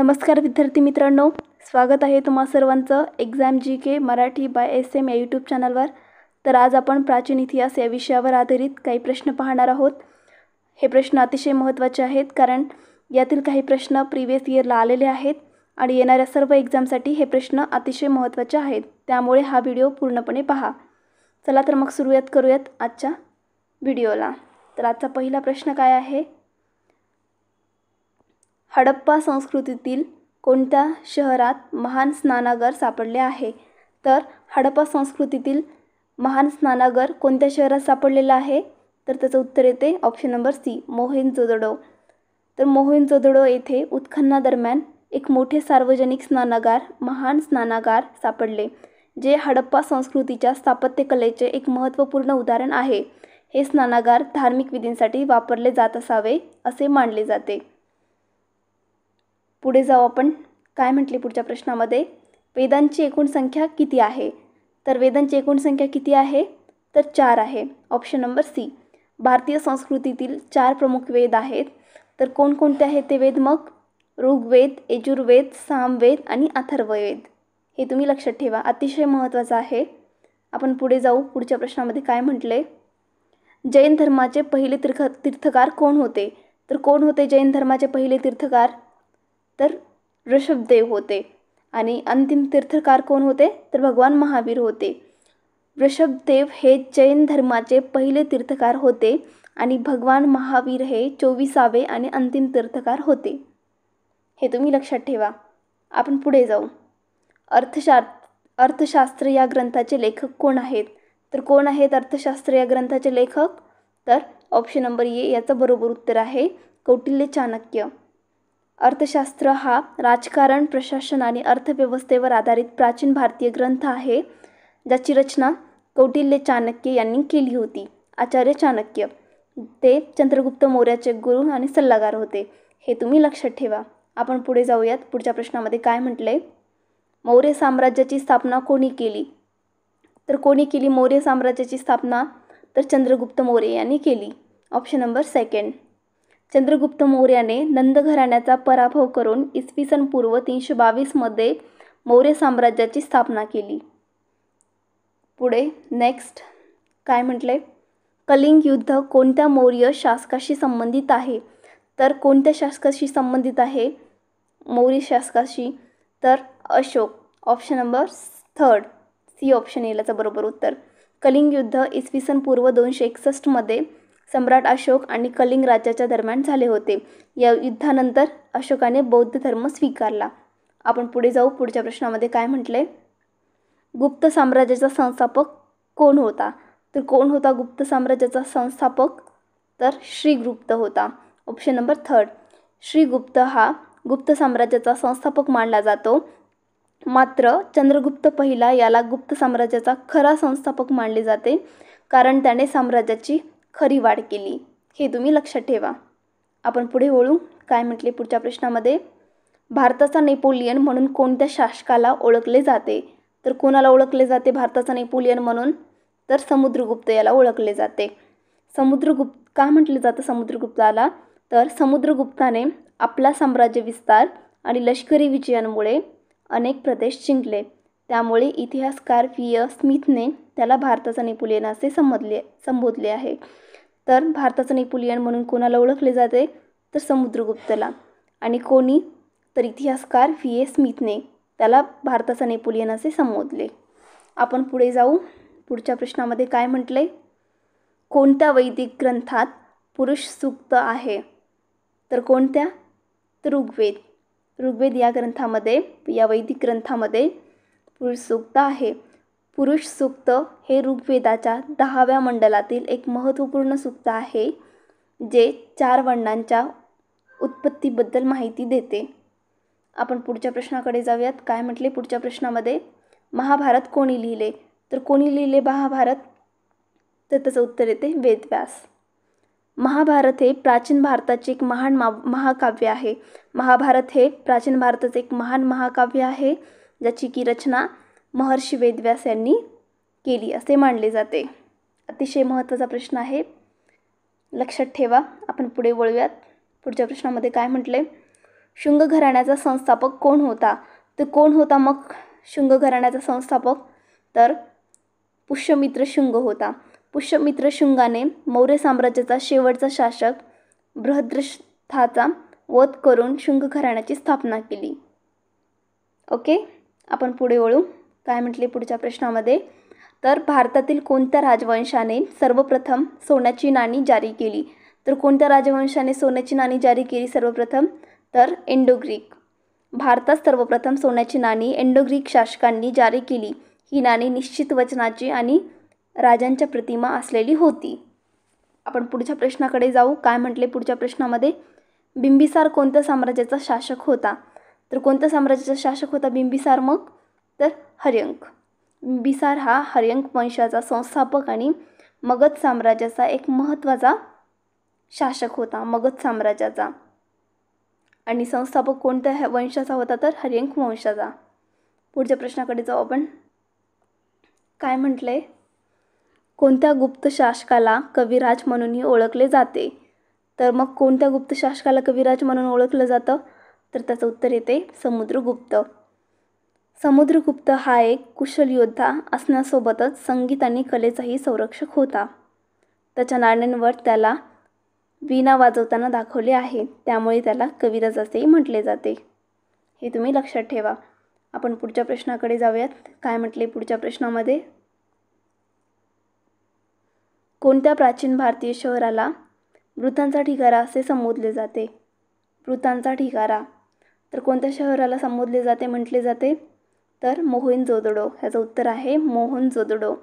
नमस्कार विद्यार्थी मित्रांनो, स्वागत आहे तुम्हा सर्वांचं exam GK Marathi by SM या यूट्यूब चॅनलवर। तर आज आपण प्राचीन इतिहास या विषयावर आधारित काही प्रश्न पाहणार आहोत। हे प्रश्न अतिशय महत्त्वाचे आहेत कारण यातील काही प्रश्न प्रीवियस इयरला आलेले आहेत आणि येणाऱ्या सर्व एक्झामसाठी हे प्रश्न अतिशय महत्त्वाचे आहेत। त्यामुळे हा व्हिडिओ पूर्णपणे पहा। चला तर मग सुरुवात करूयात आजच्या व्हिडिओला। तर आजचा पहिला प्रश्न काय आहे? हडप्पा संस्कृतीतील कोणत्या शहरात महान स्नानागार सापडले आहे? तर हडप्पा संस्कृतीतील महान स्नानागार कोणत्या शहरात सापडलेला आहे? तर त्याचं उत्तर येते ऑप्शन नंबर सी, मोहेंजोदडो। तर मोहेंजोदडो येथे उत्खननादरम्यान एक मोठे सार्वजनिक स्नानागार, महान स्नानागार सापडले, जे हडप्पा संस्कृतीच्या स्थापत्यकलेचे एक महत्त्वपूर्ण उदाहरण आहे। हे स्नानागार धार्मिक विधींसाठी वापरले जात असावे असे मानले जाते। पुढे जाऊ आपण। काय म्हटले पुढच्या प्रश्नामध्ये? वेदांची एकूण संख्या किती आहे? तर वेदांची एकूण संख्या किती आहे? तर 4 आहे, ऑप्शन नंबर सी। भारतीय संस्कृतीतील 4 प्रमुख वेद आहेत। तर कोणकोणते आहेत ते वेद मग? ऋग्वेद, यजुर्वेद, सामवेद आणि अथर्ववेद। हे तुम्ही लक्षात ठेवा, अतिशय महत्त्वाचं आहे। आपण पुढे जाऊ। पुढच्या प्रश्नामध्ये काय म्हटले? जैन धर्माचे पहिले तीर्थकार कोण होते? तर कोण होते जैन धर्माचे पहिले तीर्थकार? तर ऋषभदेव होते। आणि अंतिम तीर्थकार कोण होते? तर भगवान महावीर होते। ऋषभदेव हे जैन धर्माचे पहिले तीर्थकार होते आणि भगवान महावीर हे 24वे आणि अंतिम तीर्थकार होते। हे तुम्ही लक्षात ठेवा। आपण पुढे जाऊ। अर्थशास्त्र या ग्रंथाचे लेखक कोण आहेत? तर कोण आहेत अर्थशास्त्र या ग्रंथाचे लेखक? तर ऑप्शन नंबर ए याचं बरोबर उत्तर आहे कौटिल्य चाणक्य। अर्थशास्त्र हा राजकारण, प्रशासन आणि अर्थव्यवस्थेवर आधारित प्राचीन भारतीय ग्रंथ आहे, ज्याची रचना कौटिल्य चाणक्य यांनी केली होती। आचार्य चाणक्य ते चंद्रगुप्त मौर्याचे गुरु आणि सल्लागार होते। हे तुम्ही लक्षात ठेवा। आपण पुढे जाऊयात। पुढच्या प्रश्नामध्ये काय म्हटले? मौर्य साम्राज्याची स्थापना कोणी केली? तर कोणी केली मौर्य साम्राज्याची स्थापना? तर चंद्रगुप्त मौर्य यांनी केली, ऑप्शन नंबर सेकंड। चंद्रगुप्त मौर्याने नंद घराण्याचा पराभव करून इसवी सन पूर्व 322 मध्ये मौर्य साम्राज्याची स्थापना केली। पुढे नेक्स्ट काय म्हटले? कलिंग युद्ध कोणत्या मौर्य शासकाशी संबंधित आहे? तर कोणत्या शासकाशी संबंधित आहे मौर्य शासकाशी? तर Ashoka, option number third C, option एलाचं बरोबर उत्तर। कलिंग युद्ध इसवी सन पूर्व 261 मध्ये सम्राट अशोक आणि कलिंग राज्याच्या दरम्यान झाले होते। या युद्धानंतर अशोकाने बौद्ध धर्म स्वीकारला। आपण पुढे जाऊ। पुढच्या प्रश्नामध्ये काय म्हटले? गुप्त साम्राज्याचा संस्थापक कोण होता? तर कोण होता गुप्त साम्राज्याचा संस्थापक? तर श्रीगुप्त होता, ऑप्शन नंबर थर्ड। श्रीगुप्त हा गुप्त साम्राज्याचा संस्थापक मानला जातो, मात्र चंद्रगुप्त पहिला याला गुप्त साम्राज्याचा खरा संस्थापक मानले जाते कारण त्याने साम्राज्याची खरी वाढ केली। हे तुम्ही लक्षात ठेवा। आपण पुढे वळू। काय म्हटले पुढच्या प्रश्नामध्ये? भारताचा नेपोलियन म्हणून कोणत्या शासकाला ओळखले जाते? तर कोणाला ओळखले जाते भारताचा नेपोलियन म्हणून? तर समुद्रगुप्त याला ओळखले जाते। समुद्रगुप्त का म्हटले जातं समुद्रगुप्ताला? तर समुद्रगुप्ताने आपला साम्राज्य विस्तार आणि लष्करी विजयांमुळे अनेक प्रदेश जिंकले, त्यामुळे इतिहासकार V.E. स्मिथने त्याला भारताचा नेपोलियन असे संबोधले आहे। तर भारताचा नेपोलियन म्हणून कोणाला ओळखले जाते? तर समुद्रगुप्तला। आणि कोणी? तर इतिहासकार V.E. स्मिथने त्याला भारताचा नेपोलियन असे संबोधले। आपण पुढे जाऊ। पुढच्या प्रश्नामध्ये काय म्हटले? कोणत्या वैदिक ग्रंथात पुरुष सूक्त आहे? तर कोणत्या? तर ऋग्वेद या ग्रंथामध्ये, या वैदिक ग्रंथामध्ये पुरुष सूक्त आहे। पुरुष सूक्त हे ऋग्वेदाच्या 10व्या मंडलातील एक महत्त्वपूर्ण सूक्त आहे, जे 4 वर्णांच्या उत्पत्तीबद्दल माहिती देते। आपण पुढच्या प्रश्नाकडे जाऊयात। काय म्हटले पुढच्या प्रश्नामध्ये? महाभारत कोणी लिहिले? तर कोणी लिहिले महाभारत? तर त्याचं उत्तर येते वेदव्यास। महाभारत हे प्राचीन भारताचे एक महान महाकाव्य आहे। महाभारत हे प्राचीन भारताचे एक महान महाकाव्य आहे, ज्याची की रचना महर्षी वेदव्यास यांनी केली असे मानले जाते। अतिशय महत्त्वाचा प्रश्न आहे, लक्षात ठेवा। आपण पुढे वळूयात। पुढच्या प्रश्नामध्ये काय म्हटले? शुंग घराण्याचा संस्थापक कोण होता? तर कोण होता मग शुंग घराण्याचा संस्थापक? तर पुष्यमित्र शुंग होता. पुष्यमित्र शुंगाने मौर्य साम्राज्याचा शेवटचा शासक बृहद्रथाचा वध करून शुंग घराण्याची स्थापना केली. ओके, आपण पुढे वळू. काय म्हटले पुढच्या प्रश्नामध्ये? तर भारतातील कोणत्या राजवंशाने सर्वप्रथम सोन्याची नाणी जारी केली? तर कोणत्या राजवंशाने सोन्याची नाणी जारी केली सर्वप्रथम? तर इंडो ग्रीक. भारतात सर्वप्रथम सोन्याची नाणी इंडो ग्रीक शासकांनी जारी केली. ही नाणी निश्चित वचनाची आणि राजांच्या प्रतिमा असलेली होती. आपण पुढच्या प्रश्नाकडे जाऊ. काय म्हटले पुढच्या प्रश्नामध्ये? बिंबिसार कोणत्या साम्राज्याचा शासक होता? तर कोणत्या साम्राज्याचा शासक होता बिंबिसार मग? तर हर्यंक. बिंबिसार हा हर्यंक वंशाचा संस्थापक आणि मगध साम्राज्याचा एक महत्त्वाचा शासक होता. मगध साम्राज्याचा आणि संस्थापक कोणत्या वंशाचा होता? तर हर्यंक वंशाचा. पुढच्या प्रश्नाकडे जाऊ आपण. काय म्हटले? कोणत्या गुप्त शासकाला कविराज म्हणूनही ओळखले जाते? तर मग कोणत्या गुप्त शासकाला कविराज म्हणून ओळखलं जातं? तर त्याचं उत्तर येते समुद्रगुप्त. समुद्रगुप्त हा एक कुशल योद्धा असण्यासोबतच संगीत आणि कलेचाही संरक्षक होता. त्याच्या नाण्यांवर त्याला वीणा वाजवताना दाखवले आहे, त्यामुळे त्याला कविराज असेही म्हटले जाते. हे तुम्ही लक्षात ठेवा. आपण पुढच्या प्रश्नाकडे जाऊयात. काय म्हटले पुढच्या प्रश्नामध्ये? कोणत्या प्राचीन भारतीय शहराला मृतांचा ढिगारा असे संबोधले जाते? मृतांचा ढिगारा. तर कोणत्या शहराला संबोधले जाते म्हटले जाते? तर मोहनजोदडो. ह्याचं उत्तर आहे मोहनजोदडो.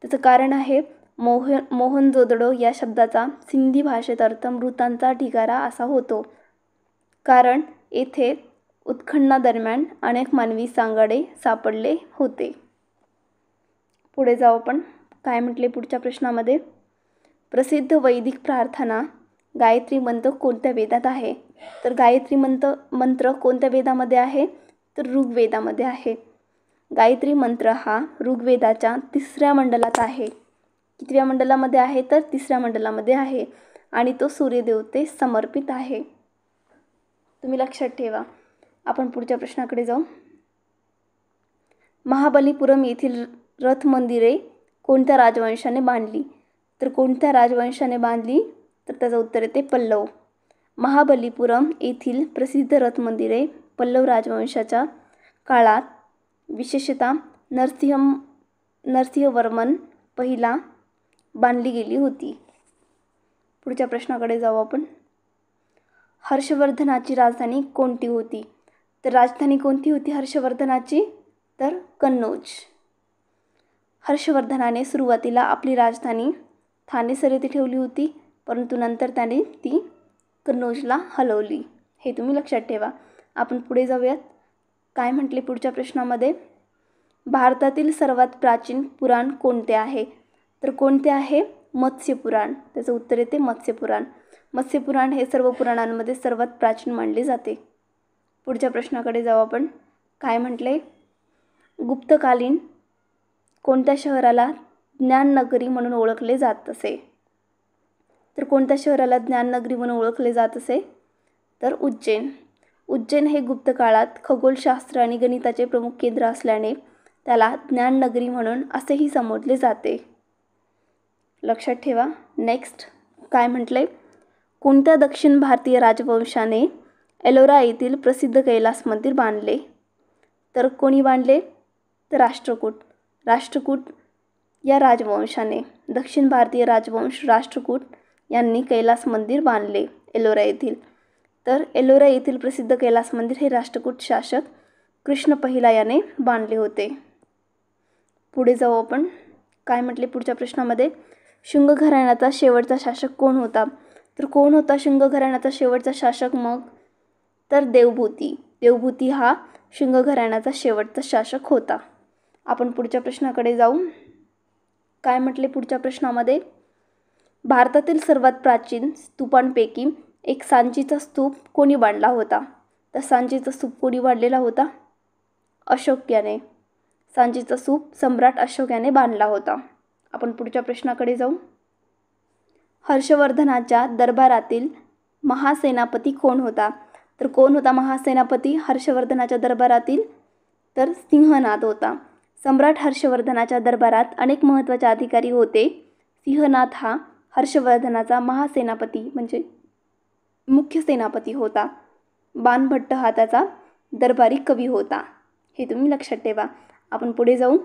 त्याचं कारण आहे मोहनजोदडो या शब्दाचा सिंधी भाषेत अर्थ मृतांचा ढिगारा असा होतो, कारण येथे उत्खननादरम्यान अनेक मानवी सांगाडे सापडले होते. पुढे जाऊ आपण. काय म्हटले पुढच्या प्रश्नामध्ये? प्रसिद्ध वैदिक प्रार्थना गायत्री मंत्र कोणत्या वेदात आहे? तर गायत्री मंत्र कोणत्या वेदामध्ये आहे? तर ऋग्वेदामध्ये आहे. गायत्री मंत्र हा ऋग्वेदाच्या 3ऱ्या मंडलात आहे. कितव्या मंडलामध्ये आहे? तर 3ऱ्या मंडलामध्ये आहे आणि तो सूर्यदेवतेस समर्पित आहे. तुम्ही लक्षात ठेवा. आपण पुढच्या प्रश्नाकडे जाऊ. महाबलीपुरम येथील रथ मंदिरे कोणत्या राजवंशाने बांधली? तर कोणत्या राजवंशाने बांधली? तर त्याचं उत्तर येते पल्लव. महाबलीपुरम येथील प्रसिद्ध रथ मंदिरे पल्लव राजवंशाच्या काळात विशेषतः नरसिंहवर्मन पहिला बांधली गेली होती. पुढच्या प्रश्नाकडे जाऊ आपण. हर्षवर्धनाची राजधानी कोणती होती? तर राजधानी कोणती होती हर्षवर्धनाची? तर कन्नौज. हर्षवर्धनाने सुरुवातीला आपली राजधानी थानेसर येथे ठेवली होती, परंतु नंतर त्याने ती कन्नौजला हलवली. हे तुम्ही लक्षात ठेवा. आपण पुढे जाऊयात. काय म्हटले पुढच्या प्रश्नामध्ये? भारतातील सर्वात प्राचीन पुराण कोणते आहे? तर कोणते आहे? मत्स्यपुराण. त्याचं उत्तर येते मत्स्यपुराण. मत्स्यपुराण हे सर्व पुराणांमध्ये सर्वात प्राचीन मानले जाते. पुढच्या प्रश्नाकडे जाऊ आपण. काय म्हटले? गुप्तकालीन कोणत्या शहराला ज्ञाननगरी म्हणून ओळखले जात असे? तर कोणत्या शहराला ज्ञाननगरी म्हणून ओळखले जात असे? तर उज्जैन. उज्जैन हे गुप्त काळात खगोलशास्त्र आणि गणिताचे प्रमुख केंद्र असल्याने त्याला ज्ञाननगरी म्हणून असेही संबोधले जाते. लक्षात ठेवा. नेक्स्ट काय म्हटले? कोणत्या दक्षिण भारतीय राजवंशाने एलोरा येथील प्रसिद्ध कैलास मंदिर बांधले? तर कोणी बांधले? तर राष्ट्रकूट. राष्ट्रकूट या राजवंशाने, दक्षिण भारतीय राजवंश राष्ट्रकूट यांनी कैलास मंदिर बांधले एलोरा येथील. तर एलोरा येथील प्रसिद्ध कैलास मंदिर हे राष्ट्रकूट शासक कृष्ण पहिला याने बांधले होते. पुढे जाऊ आपण. काय म्हटले पुढच्या प्रश्नामध्ये? शुंग घराण्याचा शेवटचा शासक कोण होता? तर कोण होता शुंग घराण्याचा शेवटचा शासक मग? तर देवभूती. देवभूती हा शुंग घराण्याचा शेवटचा शासक होता. आपण पुढच्या प्रश्नाकडे जाऊ. काय म्हटले पुढच्या प्रश्नामध्ये? भारतातील सर्वात प्राचीन स्तूपांपैकी एक सांचीचा स्तूप कोणी बांधला होता? तर सांचीचा स्तूप कोणी बांधलेला होता? अशोक याने. सांचीचा स्तूप सम्राट अशोक याने बांधला होता. आपण पुढच्या प्रश्नाकडे जाऊ. हर्षवर्धनाच्या दरबारातील महासेनापती कोण होता? तर कोण होता महासेनापती हर्षवर्धनाच्या दरबारातील? तर सिंहनाद होता. सम्राट हर्षवर्धनाच्या दरबारात अनेक महत्त्वाचे अधिकारी होते. सिंहनाद हा हर्षवर्धनाचा महासेनापती म्हणजे मुख्य सेनापती होता. बाणभट्ट हा त्याचा दरबारी कवी होता. हे तुम्ही लक्षात ठेवा. आपण पुढे जाऊ.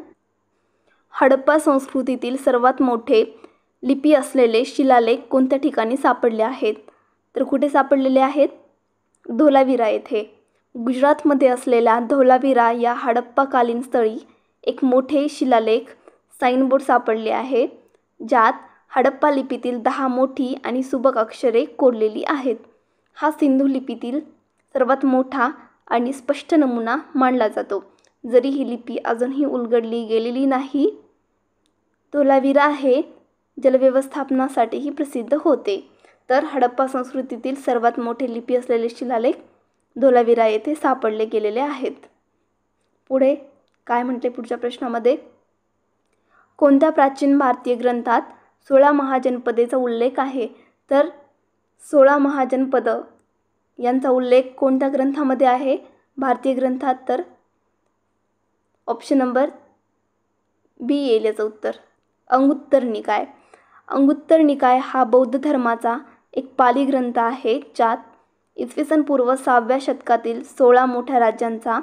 हडप्पा संस्कृतीतील सर्वात मोठे लिपी असलेले शिलालेख कोणत्या ठिकाणी सापडले आहेत? तर कुठे सापडलेले आहेत? धोलावीरा येथे. गुजरातमध्ये असलेल्या धोलावीरा या हडप्पाकालीन स्थळी एक मोठे शिलालेख साइनबोर्ड सापडले आहे, ज्यात हडप्पा लिपीतील 10 मोठी आणि सुबक अक्षरे कोरलेली आहेत. हा सिंधू लिपीतील सर्वात मोठा आणि स्पष्ट नमुना मानला जातो. जरी ही लिपी अजूनही उलगडली गेलेली नाही. धोलावीरा हे जलव्यवस्थापनासाठीही प्रसिद्ध होते. तर हडप्पा संस्कृतीतील सर्वात मोठे लिपी असलेले शिलालेख धोलावीरा येथे सापडले गेलेले आहेत. पुढे काय म्हटले पुढच्या प्रश्नामध्ये? कोणत्या प्राचीन भारतीय ग्रंथात 16 महाजनपदेचा उल्लेख आहे? तर 16 महाजनपद यांचा उल्लेख कोणत्या ग्रंथामध्ये आहे भारतीय ग्रंथात? तर ऑप्शन नंबर बी येईल याचं उत्तर, अंगुत्तर निकाय. अंगुत्तर निकाय हा बौद्ध धर्माचा एक पाली ग्रंथ आहे, ज्यात इसवी सन पूर्व 6व्या शतकातील 16 मोठ्या राज्यांचा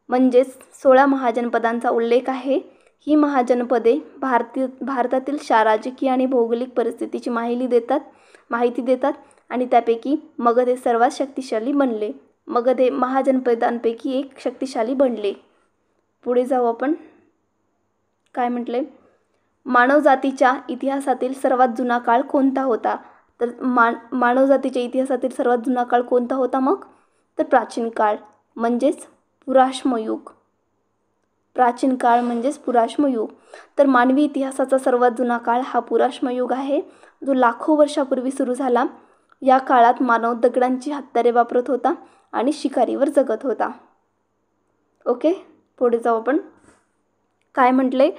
म्हणजेच 16 महाजनपदांचा उल्लेख आहे. ही महाजनपदे भारतातील राजकीय आणि भौगोलिक परिस्थितीची माहिती देतात आणि त्यापैकी मगध हे सर्वात शक्तिशाली बनले. मगध हे महाजनपदांपैकी एक शक्तिशाली बनले. पुढे जाऊ आपण. काय म्हटले? मानवजातीच्या इतिहासातील सर्वात जुना काळ कोणता होता? तर मानवजातीच्या इतिहासातील सर्वात जुना काळ कोणता होता मग? तर प्राचीन काळ म्हणजेच पुराश्मयुग. प्राचीन काळ म्हणजेच पुराश्मयुग. तर मानवी इतिहासाचा सर्वात जुना काळ हा पुराश्मयुग आहे, जो लाखो वर्षापूर्वी सुरू झाला. या काळात मानव दगडांची हत्यारे वापरत होता आणि शिकारीवर जगत होता. ओके, पुढे जाऊ आपण. काय म्हटले?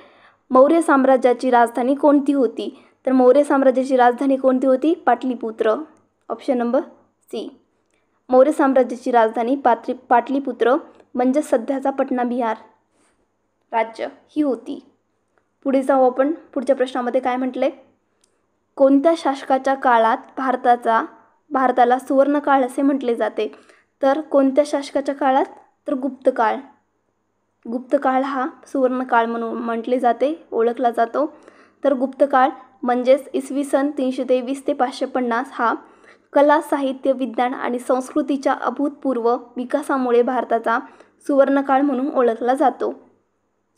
मौर्य साम्राज्याची राजधानी कोणती होती? तर मौर्य साम्राज्याची राजधानी कोणती होती? Pataliputra. Option number C. Maurya साम्राज्याची राजधानी पाटलीपुत्र म्हणजे सध्याचा पटना बिहार राज्य ही होती. पुढे जाऊ आपण. पुढच्या प्रश्नामध्ये काय म्हटले? कोणत्या शासकाच्या काळात भारताला सुवर्णकाळ असे म्हटले जाते? तर कोणत्या शासकाच्या काळात? तर गुप्तकाळ. गुप्तकाळ हा सुवर्णकाळ म्हणून म्हटले जाते, ओळखला जातो. तर गुप्तकाळ म्हणजेच इसवी सन 323 ते 550 हा कला, साहित्य, विज्ञान आणि संस्कृतीच्या अभूतपूर्व विकासामुळे भारताचा सुवर्णकाळ म्हणून ओळखला जातो.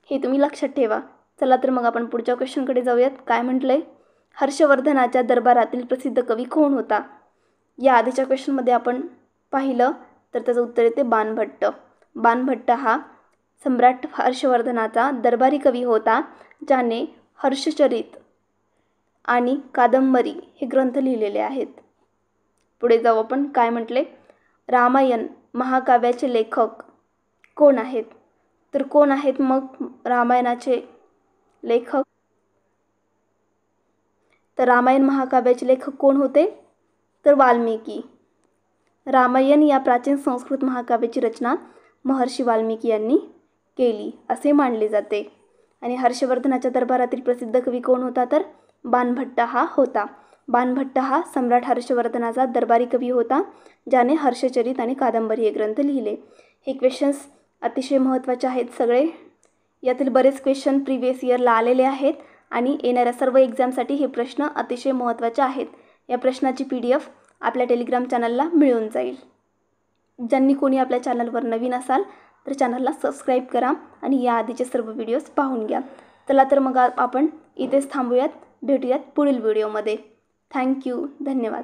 हे तुम्ही लक्षात ठेवा. चला तर मग आपण पुढच्या क्वेश्चनकडे जाऊयात. काय म्हटलंय? हर्षवर्धनाच्या दरबारातील प्रसिद्ध कवी कोण होता? या आधीच्या क्वेश्चनमध्ये आपण पाहिलं तर त्याचं उत्तर येते बाणभट्ट. बाणभट्ट हा सम्राट हर्षवर्धनाचा दरबारी कवी होता, ज्याने हर्षचरित आणि कादंबरी हे ग्रंथ लिहिलेले आहेत. पुढे जाऊ आपण. काय म्हटले? रामायण महाकाव्याचे लेखक कोण आहेत? तर कोण आहेत मग रामायणाचे लेखक? तर रामायण महाकाव्याचे लेखक कोण होते? तर वाल्मिकी. रामायण या प्राचीन संस्कृत महाकाव्याची रचना महर्षी वाल्मिकी यांनी केली असे मानले जाते. आणि हर्षवर्धनाच्या दरबारातील प्रसिद्ध कवी कोण होता? तर बाणभट्ट हा होता. बाणभट्ट हा सम्राट हर्षवर्धनाचा दरबारी कवी होता, ज्याने हर्षचरित आणि कादंबरी हे ग्रंथ लिहिले. हे क्वेश्चन्स अतिशय महत्त्वाचे आहेत सगळे. यातील बरेच क्वेश्चन प्रिव्हियस इयरला आलेले आहेत आणि येणाऱ्या सर्व एक्झामसाठी हे प्रश्न अतिशय महत्त्वाचे आहेत. या प्रश्नाची PDF आपल्या टेलिग्राम चॅनलला मिळून जाईल. ज्यांनी कोणी आपल्या चॅनलवर नवीन असाल तर चॅनलला सबस्क्राईब करा आणि या आधीचे सर्व व्हिडिओज पाहून घ्या. चला तर मग आपण इथेच थांबूयात. भेटूयात पुढील व्हिडिओमध्ये. थँक्यू. धन्यवाद.